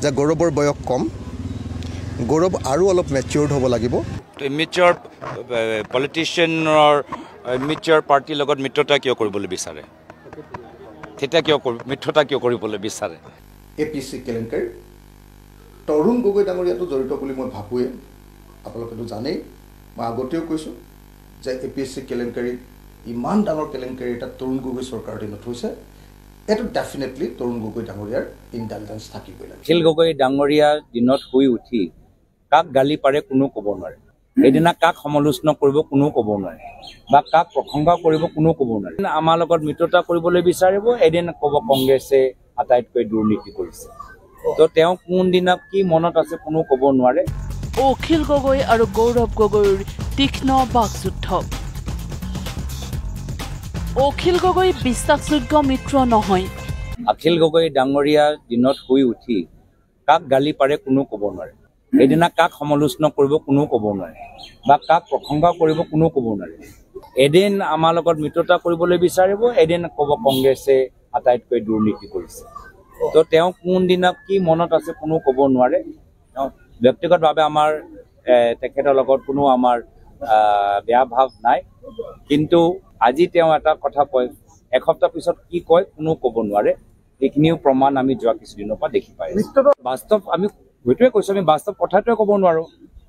যে গৌৰৱৰ বয়স কম, গৌৰৱ আৰু অলপ মেচিউৰ্ড হ'ব লাগিব। ইমেচিয়ৰ পলিটিচিয়ানৰ ইমেচিয়ৰ পাৰ্টিৰ লগত মিত্ৰতা কিয় কৰিবলৈ বিচাৰে? তেতিয়া মিত্ৰতা কিয় কৰিবলৈ বিচাৰে? APSC কেলেংকাৰী তৰুণ গগৈ ডাঙৰীয়াটো জড়িত বুলি মই ভাবোঁৱে। আপোনালোকেতো জানেই, মই আগতেও কৈছোঁ যে APSC কেলেংকাৰী ইমান ডাঙৰ কেলেংকাৰী এটা তৰুণ গগৈ চৰকাৰৰ দিনত হৈছে। এইটো ডেফিনেটলি তৰুণ গগৈ ডাঙৰীয়াৰ ইণ্টেলিজেঞ্চ থাকিবই লাগে। অখিল গগৈ ডাঙৰীয়া দিনত শুই উঠি কাক গালি পাৰে কোনো ক'ব নোৱাৰে, সেইদিনা কাক সমালোচনা কৰিব কোনো ক'ব নোৱাৰে, বা কাক প্ৰশংসা কৰিব কোনো ক'ব নোৱাৰে। আমাৰ লগত মিত্ৰতা কৰিবলৈ বিচাৰিব, এদিন ক'ব কংগ্ৰেছে আটাইতকৈ দুৰ্নীতি কৰিছে। তো তেওঁ কোনদিনা কি মনত আছে কোনো ক'ব নোৱাৰে। অখিল গগৈ আৰু গৌৰৱ গগৈৰ তীক্ষ্ণ বাকযুদ্ধ। অখিল গগৈ বিশ্বাসযোগ্য মিত্ৰ নহয়। অখিল গগৈ ডাঙৰীয়া দিনত শুই উঠি কাক গালি পাৰে কোনো ক'ব নোৱাৰে, সেইদিনা কাক সমালোচনা কৰিব কোনো ক'ব নোৱাৰে, বা কাক প্ৰশংসা কৰিব কোনো ক'ব নোৱাৰে। এদিন আমাৰ লগত মিত্ৰতা কৰিবলৈ বিচাৰিব, এদিন ক'ব কংগ্ৰেছে আটাইতকৈ দুৰ্নীতি কৰিছে। তো তেওঁ কোনদিনা কি মনত আছে কোনো ক'ব নোৱাৰে। ব্যক্তিগতভাৱে আমাৰ তেখেতৰ লগত কোনো আমাৰ বেয়া ভাৱ নাই, কিন্তু আজি তেওঁ এটা কথা কয়, এসপ্তাহ পিছত কি কয় কোনো ক'ব নোৱাৰে। এইখিনিও প্ৰমাণ আমি যোৱা কিছুদিনৰ পৰা দেখি পাই আছোঁ। বাস্তৱ আমি সেইটোৱে কৈছোঁ, আমি বাস্তৱ কথাটোৱে ক'ব নোৱাৰোঁ।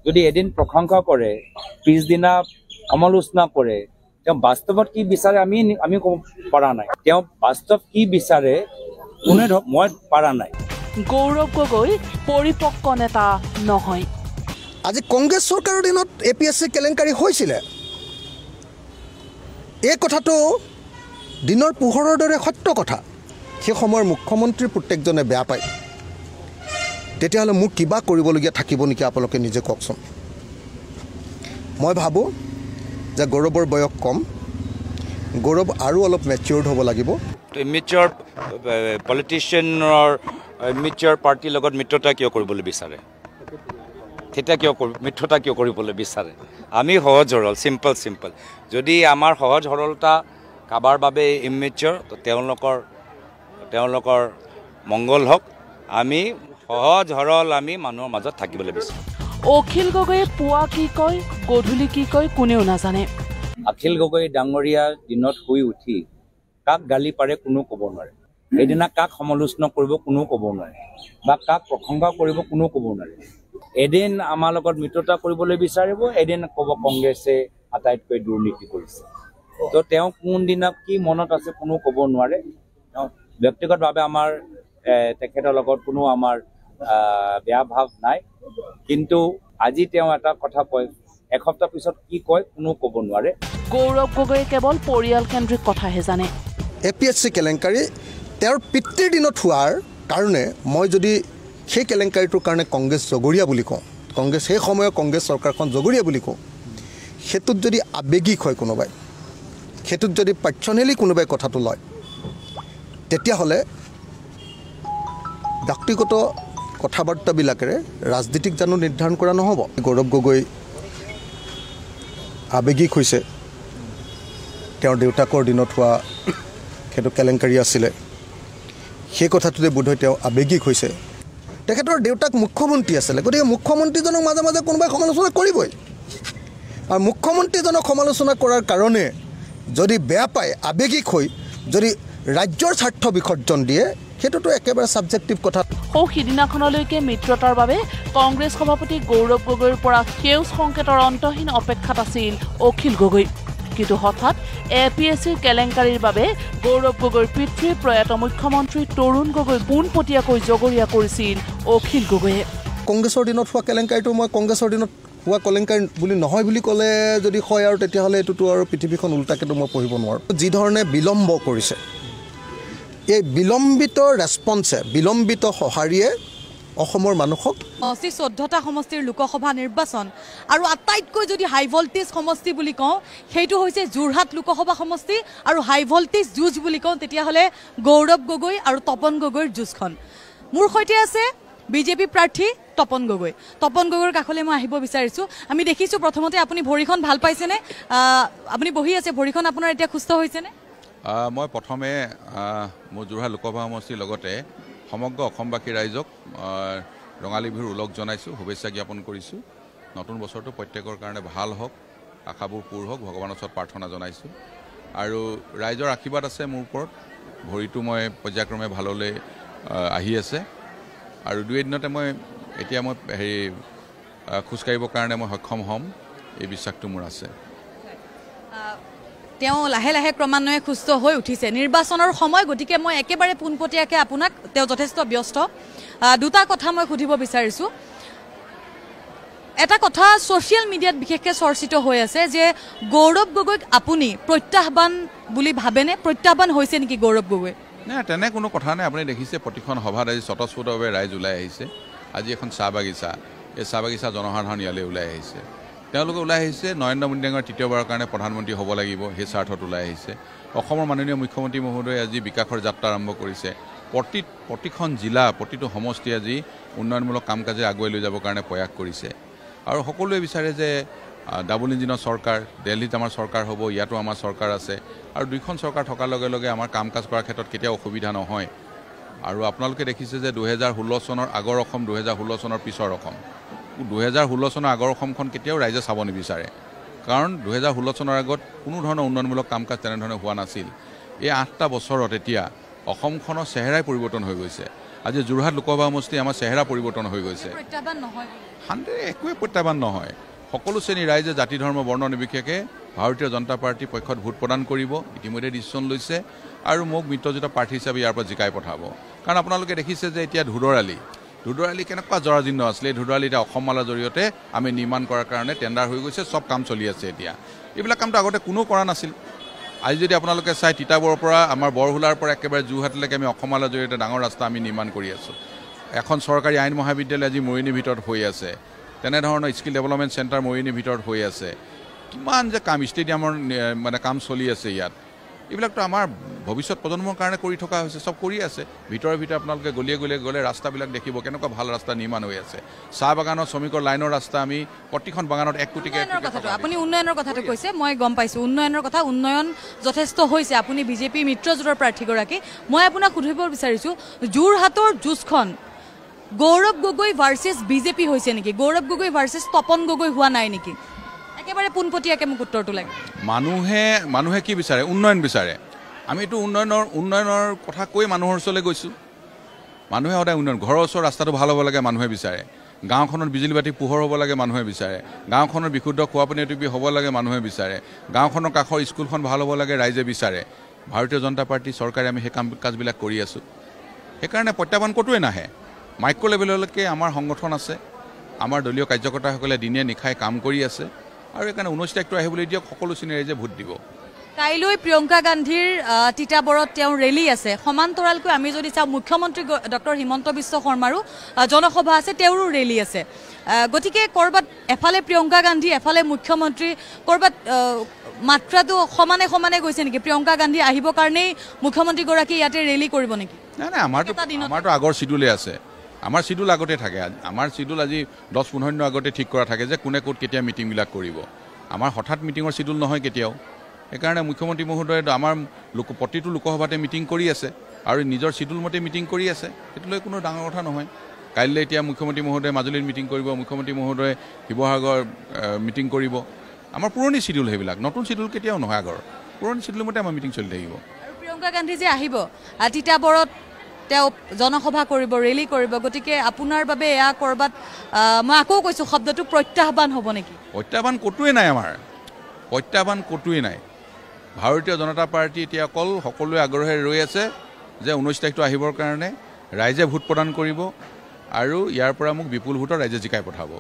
যদি এদিন প্ৰশংসা কৰে, পিছদিনা সমালোচনা কৰে, তেওঁ বাস্তৱত কি বিচাৰে আমি ক'ব পৰা নাই। তেওঁ বাস্তৱ কি বিচাৰে কোনে মই পৰা নাই। গৌৰৱ গগৈ পৰিপক্ক নেতা নহয়। আজি কংগ্ৰেছ চৰকাৰৰ দিনত APSC কেলেংকাৰী হৈছিলে, এই কথাটো দিনৰ পোহৰৰ দৰে সত্য কথা। সেই সময়ৰ মুখ্যমন্ত্ৰীৰ প্ৰত্যেকজনে বেয়া পায়। তেতিয়াহ'লে মোৰ কিবা কৰিবলগীয়া থাকিব নেকি? আপোনালোকে নিজে কওকচোন। মই ভাবোঁ যে গৌৰৱৰ বয়স কম, গৌৰৱ আৰু অলপ মেচিউৰ্ড হ'ব লাগিব। ইমেচিয়ৰ পলিটিচিয়ানৰ ইমেচিয়ৰ পাৰ্টিৰ লগত মিত্ৰতা কিয় কৰিবলৈ বিচাৰে? তেতিয়া মিত্ৰতা কিয় কৰিবলৈ বিচাৰে? আমি সহজ সৰল, চিম্পল। যদি আমাৰ সহজ সৰলতা কাৰোবাৰ বাবে ইমেচিয়ৰ, তো তেওঁলোকৰ মংগল হওক। আমি সহজ সৰল, আমি মানুহৰ মাজত থাকিবলৈ বিচাৰোঁ। অখিল গগৈয়ে পুৱা কি কয়, গধূলি কি কয় কোনেও নাজানে। অখিল গগৈ ডাঙৰীয়া দিনত শুই উঠি কাক গালি পাৰে কোনো ক'ব নোৱাৰে, সেইদিনা কাক সমালোচনা কৰিব কোনো ক'ব নোৱাৰে, বা কাক প্ৰশংসা কৰিব কোনো ক'ব নোৱাৰে। এদিন আমাৰ লগত মিত্ৰতা কৰিবলৈ বিচাৰিব, এদিন ক'ব কংগ্ৰেছে আটাইতকৈ দুৰ্নীতি কৰিছে। তো তেওঁ কোনদিনা কি মনত আছে কোনো ক'ব নোৱাৰে। ব্যক্তিগতভাৱে আমাৰ তেখেতৰ লগত কোনো আমাৰ বেয়া ভাৱ নাই, কিন্তু আজি তেওঁ এটা কথা কয়, এসপ্তাহ পিছত কি কয় কোনো ক'ব নোৱাৰে। গৌৰৱ গগৈয়ে কেৱল পৰিয়ালকেন্দ্ৰিক কথাহে জানে। APSC কেলেংকাৰী তেওঁৰ পিতৃৰ দিনত হোৱাৰ কাৰণে মই যদি সেই কেলেংকাৰীটোৰ কাৰণে কংগ্ৰেছ জগৰীয়া বুলি কওঁ, সেই সময়ৰ কংগ্ৰেছ চৰকাৰখন জগৰীয়া বুলি কওঁ, সেইটোত যদি আৱেগিক হয় কোনোবাই, সেইটোত যদি পাৰ্চনেলি কোনোবাই কথাটো লয়, তেতিয়াহ'লে ব্যক্তিগত কথা বাৰ্তাবিলাকেৰে ৰাজনীতিক জানো নিৰ্ধাৰণ কৰা নহ'ব? গৌৰৱ গগৈ আৱেগিক হৈছে, তেওঁৰ দেউতাকৰ দিনত হোৱা সেইটো কেলেংকাৰী আছিলে, সেই কথাটোতে বোধহয় তেওঁ আৱেগিক হৈছে। তেখেতৰ দেউতাক মুখ্যমন্ত্ৰী আছিলে, গতিকে মুখ্যমন্ত্ৰীজনক মাজে মাজে কোনোবাই সমালোচনা কৰিবই। আৰু মুখ্যমন্ত্ৰীজনক সমালোচনা কৰাৰ কাৰণে যদি বেয়া পায়, আৱেগিক হৈ যদি ৰাজ্যৰ স্বাৰ্থ বিসৰ্জন দিয়ে, সেইটোতো একেবাৰে ছাবজেক্টিভ কথা। সিদিনাখনলৈকে মিত্ৰতাৰ বাবে কংগ্ৰেছ সভাপতি গৌৰৱ গগৈৰ পৰা সেউজ সংকেতৰ অন্তহীন অপেক্ষাত আছিল অখিল গগৈ। কিন্তু হঠাৎ APSC কেলেংকাৰীৰ বাবে গৌৰৱ গগৈৰ পিতৃ প্ৰয়াত মুখ্যমন্ত্ৰী তৰুণ গগৈ পোনপটীয়াকৈ জগৰীয়া কৰিছিল অখিল গগৈয়ে। কংগ্ৰেছৰ দিনত হোৱা কেলেংকাৰীটো মই কংগ্ৰেছৰ দিনত হোৱা কেলেংকাৰী বুলি নহয় বুলি ক'লে যদি হয়, আৰু তেতিয়াহ'লে এইটোতো আৰু পৃথিৱীখন উল্টাকেতো মই পঢ়িব নোৱাৰোঁ। যিধৰণে বিলম্ব কৰিছে, এই বিলম্বিত ৰেছপন্সে, বিলম্বিত সঁহাৰিয়ে অসমৰ মানুহক 14টা সমষ্টিৰ লোকসভা নিৰ্বাচন আৰু আটাইতকৈ যদি হাই ভল্টেজ সমষ্টি বুলি কওঁ সেইটো হৈছে যোৰহাট লোকসভা সমষ্টি, আৰু হাই ভল্টেজ যুঁজ বুলি কওঁ তেতিয়াহ'লে গৌৰৱ গগৈ আৰু তপন গগৈৰ যুঁজখন। মোৰ সৈতে আছে বিজেপি প্ৰাৰ্থী তপন গগৈ। তপন গগৈৰ কাষলৈ মই আহিব বিচাৰিছোঁ। আমি দেখিছোঁ প্ৰথমতে আপুনি ভৰিখন ভাল পাইছেনে? আপুনি বহি আছে, ভৰিখন আপোনাৰ এতিয়া সুস্থ হৈছেনে? মই প্ৰথমে মোৰ যোৰহাট লোকসভা সমষ্টিৰ লগতে সমগ্ৰ অসমবাসী ৰাইজক ৰঙালী বিহুৰ ওলগ জনাইছোঁ, শুভেচ্ছা জ্ঞাপন কৰিছোঁ। নতুন বছৰটো প্ৰত্যেকৰ কাৰণে ভাল হওক, আশাবোৰ পূৰ হওক, ভগৱানৰ ওচৰত প্ৰাৰ্থনা জনাইছোঁ। আৰু ৰাইজৰ আশীৰ্বাদ আছে মোৰ ওপৰত, ভৰিটো মই পৰ্যায়ক্ৰমে ভাললৈ আহি আছে আৰু 2 এদিনতে মই খোজকাঢ়িবৰ কাৰণে মই সক্ষম হ'ম, এই বিশ্বাসটো মোৰ আছে। তেওঁ লাহে লাহে ক্ৰমান্বয়ে সুস্থ হৈ উঠিছে। নিৰ্বাচনৰ সময়, গতিকে মই একেবাৰে পোনপটীয়াকৈ আপোনাক, তেওঁ যথেষ্ট ব্যস্ত, 2টা কথা মই সুধিব বিচাৰিছোঁ। এটা কথা ছ'চিয়েল মিডিয়াত বিশেষকৈ চৰ্চিত হৈ আছে যে গৌৰৱ গগৈক আপুনি প্ৰত্যাহ্বান বুলি ভাবেনে? প্ৰত্যাহ্বান হৈছে নেকি গৌৰৱ গগৈ? নাই, তেনে কোনো কথা নাই। আপুনি দেখিছে প্ৰতিখন সভাত আজি স্বতঃস্ফূৰ্তভাৱে ৰাইজ ওলাই আহিছে। আজি এখন চাহ বাগিচা, এই চাহ বাগিচা জনসাধাৰণ ইয়ালৈ ওলাই আহিছে। তেওঁলোকে ওলাই আহিছে নৰেন্দ্ৰ মোদী ডাঙৰ 3য়বাৰৰ কাৰণে প্ৰধানমন্ত্ৰী হ'ব লাগিব, সেই স্বাৰ্থত ওলাই আহিছে। অসমৰ মাননীয় মুখ্যমন্ত্ৰী মহোদয়ে আজি বিকাশৰ যাত্ৰা আৰম্ভ কৰিছে। প্ৰতিখন জিলা, প্ৰতিটো সমষ্টি আজি উন্নয়নমূলক কাম কাজে আগুৱাই লৈ যাবৰ কাৰণে প্ৰয়াস কৰিছে। আৰু সকলোৱে বিচাৰে যে ডাবল ইঞ্জিনৰ চৰকাৰ, দিল্লীত আমাৰ চৰকাৰ হ'ব, ইয়াতো আমাৰ চৰকাৰ আছে। আৰু 2খন চৰকাৰ থকাৰ লগে লগে আমাৰ কাম কাজ কৰাৰ ক্ষেত্ৰত কেতিয়াও অসুবিধা নহয়। আৰু আপোনালোকে দেখিছে যে 2016 চনৰ আগৰ অসম, 2016 চনৰ পিছৰ অসম। 2016 চনৰ আগৰ অসমখন কেতিয়াও ৰাইজে চাব নিবিচাৰে, কাৰণ 2016 চনৰ আগত কোনো ধৰণৰ উন্নয়নমূলক কাম কাজ তেনেধৰণে হোৱা নাছিল। এই 8টা বছৰত এতিয়া অসমখনৰ চেহেৰাই পৰিৱৰ্তন হৈ গৈছে। আজি যোৰহাট লোকসভা সমষ্টি আমাৰ চেহেৰা পৰিৱৰ্তন হৈ গৈছে। একোৱে প্ৰত্যাহ্বান নহয়। সকলো শ্ৰেণীৰ ৰাইজে জাতি ধৰ্ম বৰ্ণ নিৰ্বিশেষে ভাৰতীয় জনতা পাৰ্টীৰ পক্ষত ভোট প্ৰদান কৰিব, ইতিমধ্যে ডিচিশ্যন লৈছে আৰু মোক মিত্ৰজোঁট প্ৰাৰ্থী হিচাপে ইয়াৰ পৰা জিকাই পঠাব। কাৰণ আপোনালোকে দেখিছে যে এতিয়া ধুদৰালি কেনেকুৱা জৰাজীৰ্ণ আছিলে। এই ধুদৰালি এতিয়া অসমমালাৰ জৰিয়তে আমি নিৰ্মাণ কৰাৰ কাৰণে টেণ্ডাৰ হৈ গৈছে, চব কাম চলি আছে এতিয়া। এইবিলাক কামটো আগতে কোনো কৰা নাছিল। আজি যদি আপোনালোকে চাই, তিতাবৰৰ পৰা আমাৰ বৰহোলাৰ পৰা একেবাৰে যোৰহাটলৈকে আমি অসমমালাৰ জৰিয়তে ডাঙৰ ৰাস্তা আমি নিৰ্মাণ কৰি আছোঁ। এখন চৰকাৰী আইন মহাবিদ্যালয় আজি মৰিয়নিৰ ভিতৰত হৈ আছে। তেনেধৰণৰ স্কিল ডেভেলপমেণ্ট চেণ্টাৰ মৰিয়নিৰ ভিতৰত হৈ আছে। কিমান যে কাম, ষ্টেডিয়ামৰ কাম চলি আছে ইয়াত। এইবিলাকতো আমাৰ ভৱিষ্যত প্ৰজন্মৰ কাৰণে কৰি থকা হৈছে, চব কৰি আছে। ভিতৰে আপোনালোকে গলিয়ে গ'লে ৰাস্তাবিলাক দেখিব কেনেকুৱা ভাল ৰাস্তা নিৰ্মাণ হৈ আছে। চাহ বাগানৰ শ্ৰমিকৰ লাইনৰ ৰাস্তা আমি প্ৰতিখন বাগানত 1 কোটিকৈ। আপুনি উন্নয়নৰ কথাটো কৈছে, মই গম পাইছোঁ উন্নয়নৰ কথা। উন্নয়ন যথেষ্ট হৈছে। আপুনি বিজেপি মিত্ৰজোঁটৰ প্ৰাৰ্থীগৰাকী। মই আপোনাক সুধিব বিচাৰিছোঁ, যোৰহাটৰ যুঁজখন গৌৰৱ গগৈ ভাৰ্চেছ বিজেপি হৈছে নেকি? গৌৰৱ গগৈ ভাৰ্চেছ তপন গগৈ হোৱা নাই নেকি? একেবাৰে পোনপটীয়াকৈ মোক উত্তৰটো লাগে। মানুহে কি বিচাৰে? উন্নয়ন বিচাৰে। আমিতো উন্নয়নৰ কথা কৈ মানুহৰ ওচৰলৈ গৈছোঁ। মানুহে সদায় উন্নয়ন, ঘৰৰ ওচৰৰ ৰাস্তাটো ভাল হ'ব লাগে মানুহে বিচাৰে। গাঁওখনত বিজুলী বাতি পোহৰ হ'ব লাগে মানুহে বিচাৰে। গাঁওখনৰ বিশুদ্ধ খোৱা পানী হ'ব লাগে মানুহে বিচাৰে। গাঁওখনৰ কাষৰ স্কুলখন ভাল হ'ব লাগে ৰাইজে বিচাৰে। ভাৰতীয় জনতা পাৰ্টি চৰকাৰে আমি সেই কাম কাজবিলাক কৰি আছোঁ। সেইকাৰণে প্ৰত্যাহ্বান ক'তোৱে নাহে। মাইক্ৰ' লেভেললৈকে আমাৰ সংগঠন আছে, আমাৰ দলীয় কাৰ্যকৰ্তাসকলে দিনে নিশাই কাম কৰি আছে। আৰু সেইকাৰণে 19 তাৰিখটো আহিবলৈ দিয়ক, সকলো শ্ৰেণীৰ ৰাইজে ভোট দিব। কাইলৈ প্ৰিয়ংকা গান্ধীৰ তিতাবৰত তেওঁৰ ৰেলী আছে। সমান্তৰালকৈ আমি যদি চাওঁ, মুখ্যমন্ত্ৰী ডক্টৰ হিমন্ত বিশ্ব শৰ্মাৰো জনসভা আছে, তেওঁৰো ৰেলী আছে। গতিকে ক'ৰবাত এফালে প্ৰিয়ংকা গান্ধী, এফালে মুখ্যমন্ত্ৰী, ক'ৰবাত মাত্ৰাটো সমানে গৈছে নেকি? প্ৰিয়ংকা গান্ধী আহিবৰ কাৰণেই মুখ্যমন্ত্ৰীগৰাকী ইয়াতে ৰেলী কৰিব নেকি? নাই, আমাৰতো আগৰ চিডুলে আছে। আমাৰ চিডুল আগতে থাকে। আমাৰ চিডুল আজি 10-15 দিনৰ আগতে ঠিক কৰা থাকে যে কোনে ক'ত কেতিয়া মিটিংবিলাক কৰিব। আমাৰ হঠাৎ মিটিঙৰ চিডুল নহয় কেতিয়াও। সেইকাৰণে মুখ্যমন্ত্ৰী মহোদয়ে আমাৰ প্ৰতিটো লোকসভাতে মিটিং কৰি আছে আৰু নিজৰ চিডুল মতে মিটিং কৰি আছে। সেইটোলৈ কোনো ডাঙৰ কথা নহয়। কাইলৈ এতিয়া মুখ্যমন্ত্ৰী মহোদয়ে মাজুলীত মিটিং কৰিব, মুখ্যমন্ত্ৰী মহোদয়ে শিৱসাগৰ মিটিং কৰিব। আমাৰ পুৰণি চিডুল সেইবিলাক, নতুন চিডুল কেতিয়াও নহয়। আগৰ পুৰণি চিডুল মতে আমাৰ মিটিং চলি থাকিব। আৰু প্ৰিয়ংকা গান্ধী যে আহিব তিতাবৰত, তেওঁ জনসভা কৰিব, ৰেলী কৰিব, গতিকে আপোনাৰ বাবে এয়া ক'ৰবাত, মই আকৌ কৈছোঁ শব্দটো, প্ৰত্যাহ্বান হ'ব নেকি? প্ৰত্যাহ্বান ক'তোৱে নাই। আমাৰ প্ৰত্যাহ্বান ক'তোৱে নাই। ভাৰতীয় জনতা পাৰ্টি এতিয়া অকল সকলোৱে আগ্ৰহে ৰৈ আছে যে 19 তাৰিখটো আহিবৰ কাৰণে ৰাইজে ভোট প্ৰদান কৰিব আৰু ইয়াৰ পৰা মোক বিপুল ভোটত ৰাইজে জিকাই পঠাব।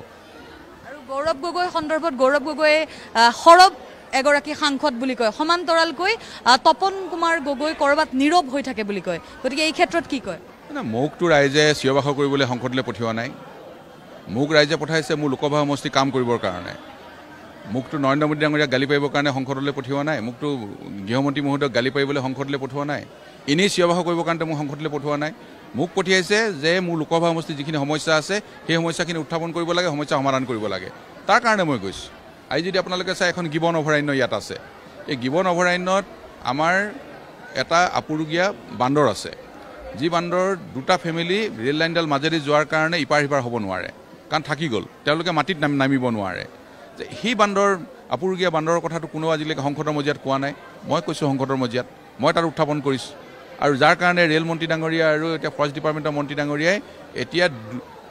আৰু গৌৰৱ গগৈ সন্দৰ্ভত, গৌৰৱ গগৈয়ে সৰব এগৰাকী সাংসদ বুলি কয়, সমান্তৰালকৈ তপন কুমাৰ গগৈ ক'ৰবাত নীৰৱ হৈ থাকে বুলি কয়। গতিকে এই ক্ষেত্ৰত কি কয়? মোকতো ৰাইজে চিঞৰ-বাখৰ কৰিবলৈ সংসদলৈ পঠিওৱা নাই। মোক ৰাইজে পঠাইছে মোৰ লোকসভা সমষ্টি কাম কৰিবৰ কাৰণে। মোকতো নৰেন্দ্ৰ মোদী ডাঙৰীয়াক গালি পাৰিবৰ কাৰণে সংসদলৈ পঠিওৱা নাই। মোকতো গৃহমন্ত্ৰী মহোদয়ক গালি পাৰিবলৈ সংসদলৈ পঠিওৱা নাই। এনেই চিঞৰ-বাখৰ কৰিবৰ কাৰণে মোক সংসদলৈ পঠিওৱা নাই। মোক পঠিয়াইছে যে মোৰ লোকসভা সমষ্টিত যিখিনি সমস্যা আছে সেই সমস্যাখিনি উত্থাপন কৰিব লাগে, সমস্যা সমাধান কৰিব লাগে। তাৰ কাৰণে মই গৈছোঁ। আজি যদি আপোনালোকে চাই, এখন গিবন অভয়াৰণ্য ইয়াত আছে। এই গিবন অভয়াৰণ্যত আমাৰ এটা আপুৰুগীয়া বান্দৰ আছে। যি বান্দৰ দুটা ফেমিলি ৰেল লাইনডাল মাজেদি যোৱাৰ কাৰণে ইপাৰ সিপাৰ হ'ব নোৱাৰে কাৰণ থাকি গ'ল তেওঁলোকে মাটিত নামিব নোৱাৰে যে সেই বান্দৰ আপুৰুগীয়া বান্দৰৰ কথাটো কোনেও আজিলৈকে সংসদৰ মজিয়াত কোৱা নাই মই কৈছোঁ সংসদৰ মজিয়াত মই তাত উত্থাপন কৰিছোঁ আৰু যাৰ কাৰণে ৰেল মন্ত্ৰী ডাঙৰীয়া আৰু এতিয়া ফৰেষ্ট ডিপাৰ্টমেণ্টৰ মন্ত্ৰী ডাঙৰীয়াই এতিয়া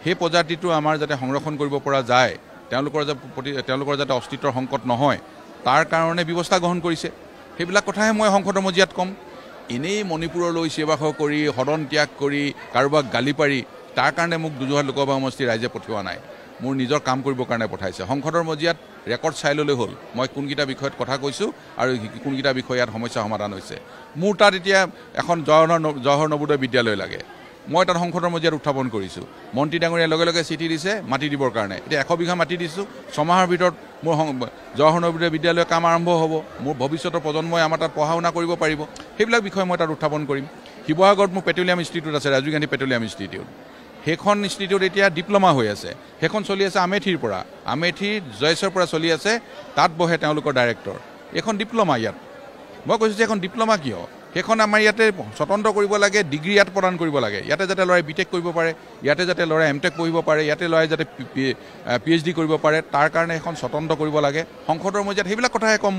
সেই প্ৰজাতিটো আমাৰ যাতে সংৰক্ষণ কৰিব পৰা যায় তেওঁলোকৰ যাতে অস্তিত্বৰ সংকট নহয় তাৰ কাৰণে ব্যৱস্থা গ্ৰহণ কৰিছে সেইবিলাক কথাহে মই সংসদৰ মজিয়াত ক'ম এনেই মণিপুৰলৈ চিঞৰ-বাখৰ কৰি সদন ত্যাগ কৰি কাৰোবাক গালি পাৰি তাৰ কাৰণে মোক যোৰহাট লোকসভা সমষ্টিৰ ৰাইজে পঠিওৱা নাই মোৰ নিজৰ কাম কৰিবৰ কাৰণে পঠাইছে সংসদৰ মজিয়াত ৰেকৰ্ড চাই ল'লে হ'ল মই কোনকেইটা বিষয়ত কথা কৈছোঁ আৰু কোনকেইটা বিষয় ইয়াত সমস্যা সমাধান হৈছে মোৰ তাত এতিয়া এখন জৱাহৰ নৱোদয় বিদ্যালয় লাগে মই তাত সংসদৰ মজিয়াত উত্থাপন কৰিছোঁ মন্ত্ৰী ডাঙৰীয়াৰ লগে লগে চিঠি দিছে মাটি দিবৰ কাৰণে এতিয়া 100 বিঘা মাটি দিছোঁ 6 মাহৰ ভিতৰত মোৰ জৱাহৰ নৱোদয় বিদ্যালয়ৰ কাম আৰম্ভ হ'ব মোৰ ভৱিষ্যতৰ প্ৰজন্মই আমাৰ তাত পঢ়া শুনা কৰিব পাৰিব সেইবিলাক বিষয় মই তাত উত্থাপন কৰিম শিৱসাগৰত মোৰ পেট্ৰলিয়াম ইনষ্টিটিউট আছে ৰাজীৱ গান্ধী পেট্ৰলিয়াম ইনষ্টিটিউট সেইখন ইনষ্টিটিউট এতিয়া ডিপ্ল'মা হৈ আছে সেইখন চলি আছে আমেথিৰ পৰা আমেথিৰ জয়েছৰ পৰা চলি আছে তাত বহে তেওঁলোকৰ ডাইৰেক্টৰ এইখন ডিপ্ল'মা ইয়াত মই কৈছোঁ যে এখন ডিপ্ল'মা কিয় সেইখন আমাৰ ইয়াতে স্বতন্ত্ৰ কৰিব লাগে ডিগ্ৰী ইয়াত প্ৰদান কৰিব লাগে ইয়াতে যাতে ল'ৰাই বিটেক কৰিব পাৰে ইয়াতে যাতে ল'ৰাই এমটেক পঢ়িব পাৰে ইয়াতে ল'ৰাই যাতে PhD কৰিব পাৰে তাৰ কাৰণে এখন স্বতন্ত্ৰ কৰিব লাগে সংসদৰ মজিয়াত সেইবিলাক কথাহে ক'ম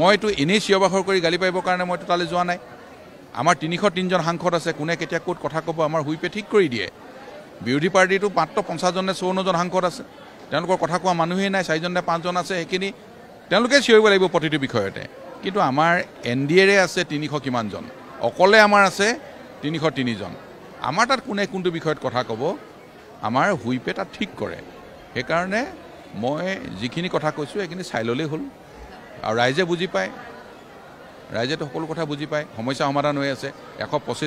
মইতো এনেই চিঞৰ-বাখৰ কৰি গালি পাৰিবৰ কাৰণে মইতো তালৈ যোৱা নাই আমাৰ 303জন সাংসদ আছে কোনে কেতিয়া ক'ত কথা ক'ব আমাৰ হুইপে ঠিক কৰি দিয়ে বিৰোধী পাৰ্টিটো মাত্ৰ 50জন নে 54জন সাংসদ আছে তেওঁলোকৰ কথা কোৱা মানুহেই নাই 4জন নে 5জন আছে সেইখিনি তেওঁলোকে চিঞৰিব লাগিব প্ৰতিটো বিষয়তে কিন্তু আমাৰ NDAৰে আছে 300 কিমানজন অকলে আমাৰ আছে 303জন আমাৰ তাত কোনে কোনটো বিষয়ত কথা ক'ব আমাৰ হুইপে তাত ঠিক কৰে সেইকাৰণে মই যিখিনি কথা কৈছোঁ সেইখিনি চাই ল'লেই হ'ল আৰু ৰাইজে বুজি পায় ৰাইজেতো সকলো কথা বুজি পায় সমস্যা সমাধান হৈ আছে 125